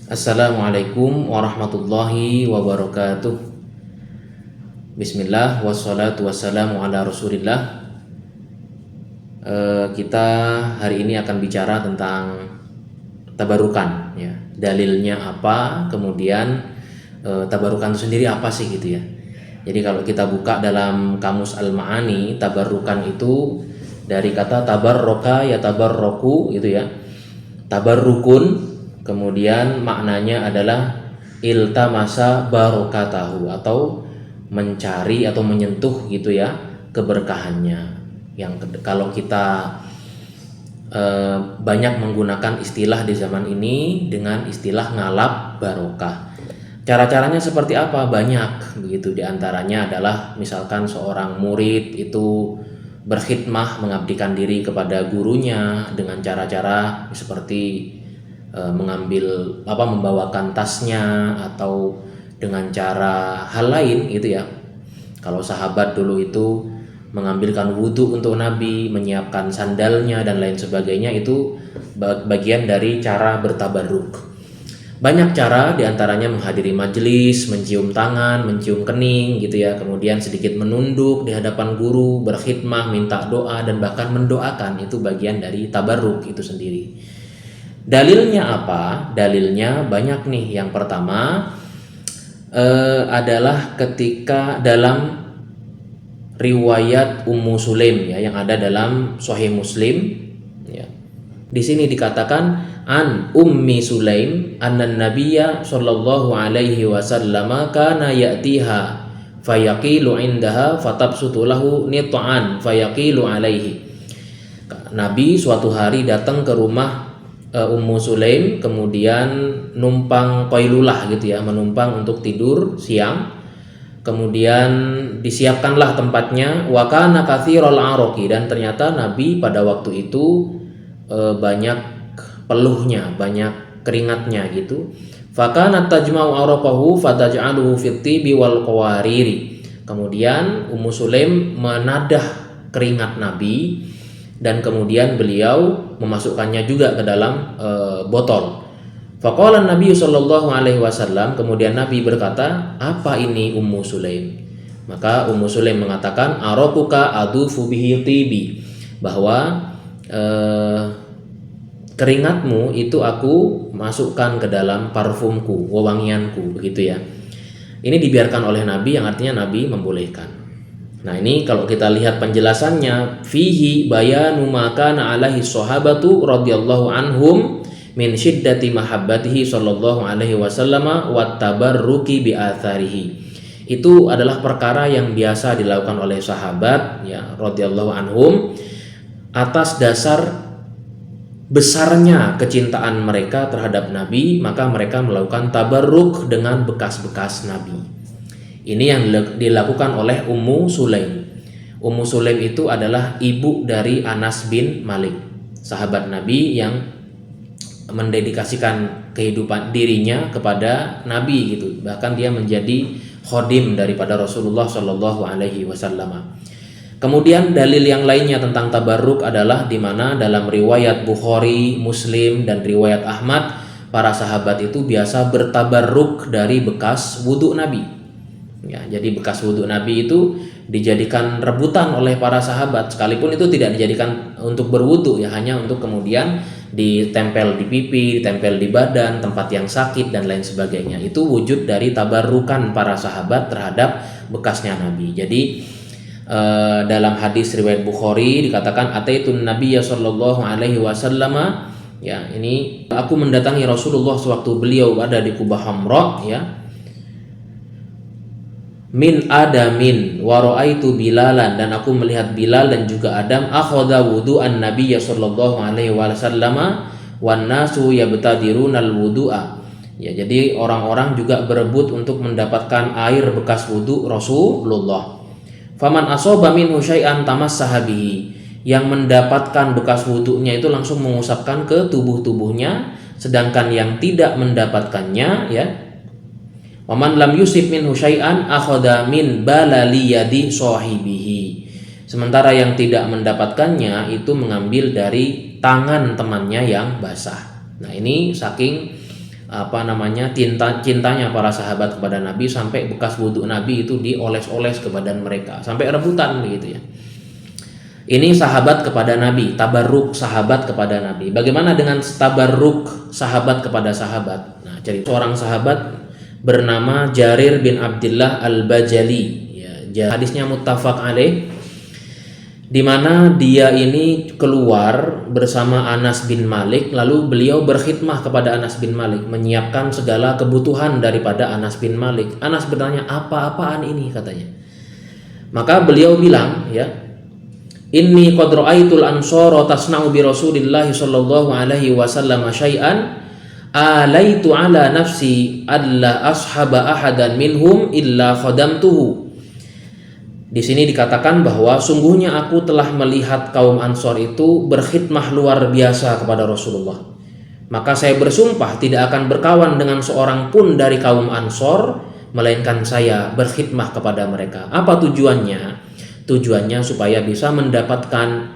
Assalamualaikum warahmatullahi wabarakatuh. Bismillah wassalatu wassalamu ala rasulillah. Kita hari ini akan bicara tentang tabarukan ya. Dalilnya apa, kemudian tabarukan itu sendiri apa sih gitu ya. Jadi kalau kita buka dalam Kamus Al-Ma'ani, tabarukan itu dari kata tabarroka ya tabarroku gitu ya. Tabarrukun, kemudian maknanya adalah iltamasa barokatahu atau mencari atau menyentuh gitu ya keberkahannya. Kalau kita banyak menggunakan istilah di zaman ini dengan istilah ngalap barokah. Cara-caranya seperti apa? Banyak begitu. Di antaranya adalah misalkan seorang murid itu berkhidmah, mengabdikan diri kepada gurunya dengan cara-cara seperti membawakan tasnya atau dengan cara hal lain gitu ya. Kalau sahabat dulu itu mengambilkan wudhu untuk Nabi, menyiapkan sandalnya dan lain sebagainya, itu bagian dari cara bertabarruk. Banyak cara, diantaranya menghadiri majelis, mencium tangan, mencium kening gitu ya, kemudian sedikit menunduk di hadapan guru, berkhidmah, minta doa, dan bahkan mendoakan. Itu bagian dari tabarruk itu sendiri. Dalilnya apa? Dalilnya banyak nih. Yang pertama adalah ketika dalam riwayat Ummu Sulaim ya, yang ada dalam Sahih Muslim ya. Di sini dikatakan an Ummi Sulaim annan Nabiyya sallallahu alaihi wasallam kana ya'tiha fayaqilu indaha fatabsutu lahu nit'an fayaqilu alaihi. Nabi suatu hari datang ke rumah Ummu Sulaim, kemudian numpang qailulah gitu ya, menumpang untuk tidur siang. Kemudian disiapkanlah tempatnya, wa kana katsiral araqi, dan ternyata Nabi pada waktu itu banyak peluhnya, banyak keringatnya gitu. Fakana tajma'u araqahu fataj'aluhu fit tibi wal qawariri. Kemudian Ummu Sulaim menadah keringat Nabi dan kemudian beliau memasukkannya juga ke dalam botol. Faqala Nabi sallallahu alaihi wasallam, kemudian Nabi berkata, "Apa ini Ummu Sulaim?" Maka Ummu Sulaim mengatakan, "Araquka adufu bihi tibi," bahwa keringatmu itu aku masukkan ke dalam parfumku, wewangianku, begitu ya. Ini dibiarkan oleh Nabi, yang artinya Nabi membolehkan. Nah, ini kalau kita lihat penjelasannya, fihi bayanu ma kana alaihi sahabatu radhiyallahu anhum min syiddati mahabbatihi sallallahu alaihi wasallam wa tabarruki bi atharihi. Itu adalah perkara yang biasa dilakukan oleh sahabat ya radhiyallahu anhum atas dasar besarnya kecintaan mereka terhadap Nabi, maka mereka melakukan tabarruk dengan bekas-bekas Nabi. Ini yang dilakukan oleh Ummu Sulaim. Ummu Sulaim itu adalah ibu dari Anas bin Malik, sahabat Nabi yang mendedikasikan kehidupan dirinya kepada Nabi gitu. Bahkan dia menjadi khodim daripada Rasulullah Shallallahu alaihi wasallam. Kemudian dalil yang lainnya tentang tabarruk adalah di mana dalam riwayat Bukhari, Muslim, dan riwayat Ahmad, para sahabat itu biasa bertabarruk dari bekas wudhu Nabi. Ya, jadi bekas wudhu Nabi itu dijadikan rebutan oleh para sahabat, sekalipun itu tidak dijadikan untuk berwudhu ya, hanya untuk kemudian ditempel di pipi, ditempel di badan, tempat yang sakit dan lain sebagainya. Itu wujud dari tabarrukan para sahabat terhadap bekasnya Nabi. Jadi dalam hadis riwayat Bukhari dikatakan ataitun nabiyya sallallahu alaihi wasallam, ya, ini aku mendatangi Rasulullah sewaktu beliau ada di Kubah Hamra ya, min adamin wa raaitu bilalan, dan aku melihat Bilal dan juga Adam akhadha wudu'an nabiyya sallallahu alaihi wasallam wan nasu yabtadirunal wudu'a. Ya, jadi orang-orang juga berebut untuk mendapatkan air bekas wudu Rasulullah. Faman asoba minhu syai'an tamassaha bihi, yang mendapatkan bekas wudunya itu langsung mengusapkan ke tubuhnya, sedangkan yang tidak mendapatkannya ya, waman lam yusib minhu syai'an akhadha min balali yadi sahibihi, sementara yang tidak mendapatkannya itu mengambil dari tangan temannya yang basah. Nah, ini saking cintanya para sahabat kepada Nabi sampai bekas wudhu Nabi itu dioles-oles ke badan mereka sampai rebutan begitu ya. Ini sahabat kepada Nabi, tabarruk sahabat kepada Nabi. Bagaimana dengan tabarruk sahabat kepada sahabat? Nah, jadi seorang sahabat bernama Jarir bin Abdullah Al-Bajali ya, hadisnya muttafaq alaih, di mana dia ini keluar bersama Anas bin Malik, lalu beliau berkhidmah kepada Anas bin Malik, menyiapkan segala kebutuhan daripada Anas bin Malik. Anas bertanya, apa-apaan ini katanya. Maka beliau bilang ya, inni qad ra'aitul ansara tasna'u bi Rasulillah sallallahu alaihi wasallam syai'an alaitu ala nafsi alla ashaba ahadan minhum illa khadamtuhu. Di sini dikatakan bahwa sungguhnya aku telah melihat kaum Ansor itu berkhidmah luar biasa kepada Rasulullah. Maka saya bersumpah tidak akan berkawan dengan seorang pun dari kaum Ansor, melainkan saya berkhidmah kepada mereka. Apa tujuannya? Tujuannya supaya bisa mendapatkan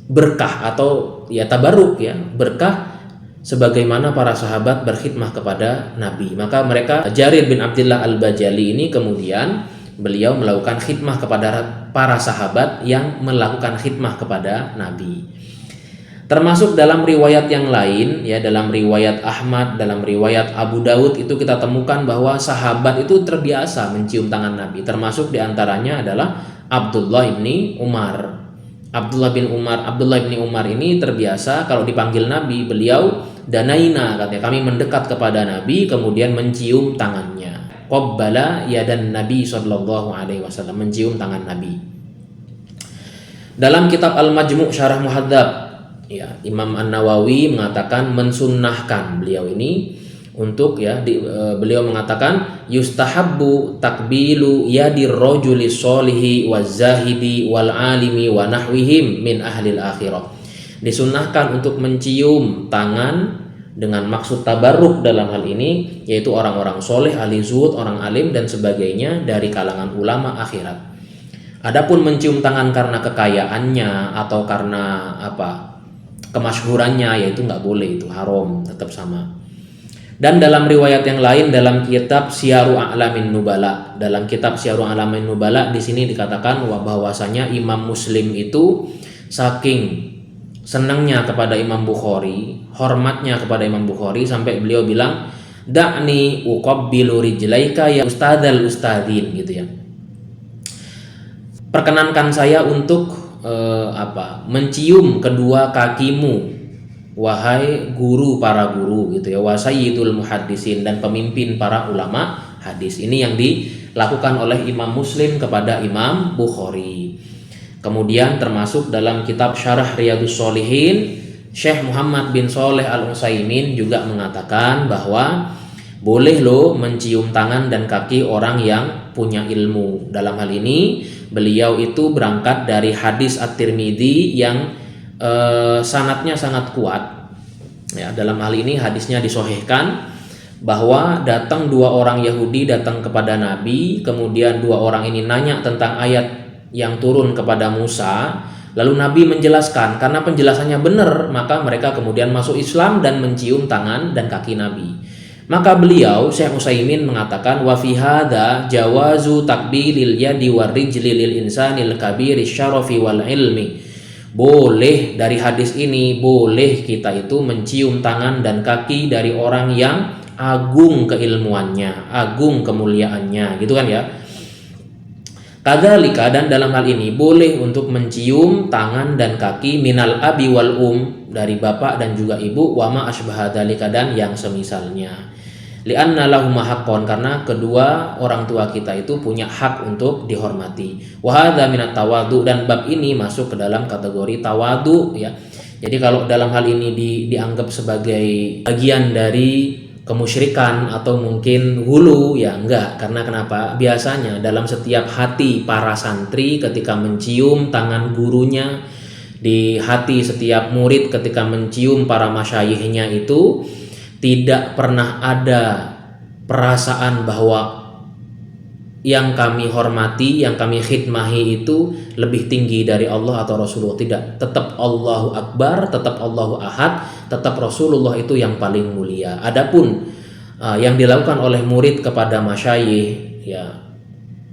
berkah atau ya tabarruk ya, berkah sebagaimana para sahabat berkhidmah kepada Nabi. Maka mereka, Jarir bin Abdullah Al-Bajali ini kemudian beliau melakukan khidmah kepada para sahabat yang melakukan khidmah kepada Nabi. Termasuk dalam riwayat yang lain ya, dalam riwayat Ahmad, dalam riwayat Abu Daud itu kita temukan bahwa sahabat itu terbiasa mencium tangan Nabi. Termasuk diantaranya adalah Abdullah bin Umar. Abdullah bin Umar ini terbiasa kalau dipanggil Nabi, beliau danaina, katanya kami mendekat kepada Nabi kemudian mencium tangannya. Qabbala yadan Nabi sallallahu alaihi wasallam, mencium tangan Nabi. Dalam kitab Al-Majmu' Syarah Muhadzab ya, Imam An-Nawawi mengatakan mensunnahkan beliau ini untuk ya beliau mengatakan yustahabbu takbilu yadir rajuli sholihi waz-zahidi wal alimi wa nahwihim min ahlil akhirah. Disunnahkan untuk mencium tangan dengan maksud tabarruk dalam hal ini, yaitu orang-orang soleh, ahli zuhud, orang alim dan sebagainya dari kalangan ulama akhirat. Adapun mencium tangan karena kekayaannya atau karena kemasyhurannya, yaitu nggak boleh, itu haram, tetap sama. Dan dalam riwayat yang lain dalam kitab Syiaru A'lamin Nubala, di sini dikatakan bahwasanya Imam Muslim itu saking senangnya kepada Imam Bukhari, hormatnya kepada Imam Bukhari, sampai beliau bilang, da'ni uqabbilu rijlaika ya ustadzal ustadzin, gitu ya. Perkenankan saya untuk mencium kedua kakimu, wahai guru para guru, gitu ya, wa sayyidul muhaddisin, dan pemimpin para ulama hadis. Ini yang dilakukan oleh Imam Muslim kepada Imam Bukhari. Kemudian termasuk dalam kitab Syarah Riyadhus Shalihin, Syekh Muhammad bin Shalih Al-Utsaimin juga mengatakan bahwa boleh loh mencium tangan dan kaki orang yang punya ilmu. Dalam hal ini beliau itu berangkat dari hadis At-Tirmidzi yang sanadnya sangat kuat. Ya, dalam hal ini hadisnya disahihkan bahwa datang dua orang Yahudi datang kepada Nabi, kemudian dua orang ini nanya tentang ayat yang turun kepada Musa, lalu Nabi menjelaskan. Karena penjelasannya benar, maka mereka kemudian masuk Islam dan mencium tangan dan kaki Nabi. Maka beliau Syekh Utsaimin mengatakan wa fi hadza jawazu takbilil yadi warijli lil insanil kabiri syarafi wal ilmi. Boleh, dari hadis ini boleh kita itu mencium tangan dan kaki dari orang yang agung keilmuannya, agung kemuliaannya, gitu kan ya. Kadzalika, dan dalam hal ini boleh untuk mencium tangan dan kaki minal abi wal dari bapak dan juga ibu, wa ma asbaha dzalika, dan yang semisalnya. Li'anna lahum haqqan, karena kedua orang tua kita itu punya hak untuk dihormati. Wa hadza minat tawadhu, dan bab ini masuk ke dalam kategori tawadhu ya. Jadi kalau dalam hal ini dianggap sebagai bagian dari kemusyrikan atau mungkin hulu, ya enggak. Karena kenapa? Biasanya dalam setiap hati para santri ketika mencium tangan gurunya, di hati setiap murid ketika mencium para masyayikhnya itu tidak pernah ada perasaan bahwa yang kami hormati, yang kami khidmahi itu lebih tinggi dari Allah atau Rasulullah. Tidak, tetap Allahu Akbar, tetap Allahu Ahad, tetap Rasulullah itu yang paling mulia. Adapun yang dilakukan oleh murid kepada masyayikh, ya,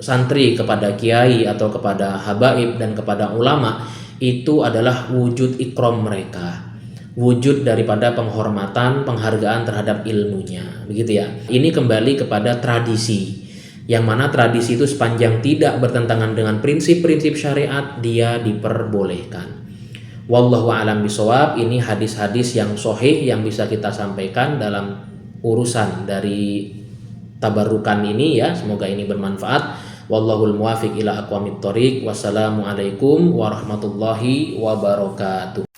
santri kepada kiai atau kepada habaib dan kepada ulama, itu adalah wujud ikram mereka, wujud daripada penghormatan, penghargaan terhadap ilmunya, begitu ya. Ini kembali kepada tradisi, yang mana tradisi itu sepanjang tidak bertentangan dengan prinsip-prinsip syariat, dia diperbolehkan. Wallahu a'lam bishawab. Ini hadis-hadis yang sahih yang bisa kita sampaikan dalam urusan dari tabarukan ini ya. Semoga ini bermanfaat. Wallahul muwafiq ila aqwamit thoriq. Wassalamualaikum warahmatullahi wabarakatuh.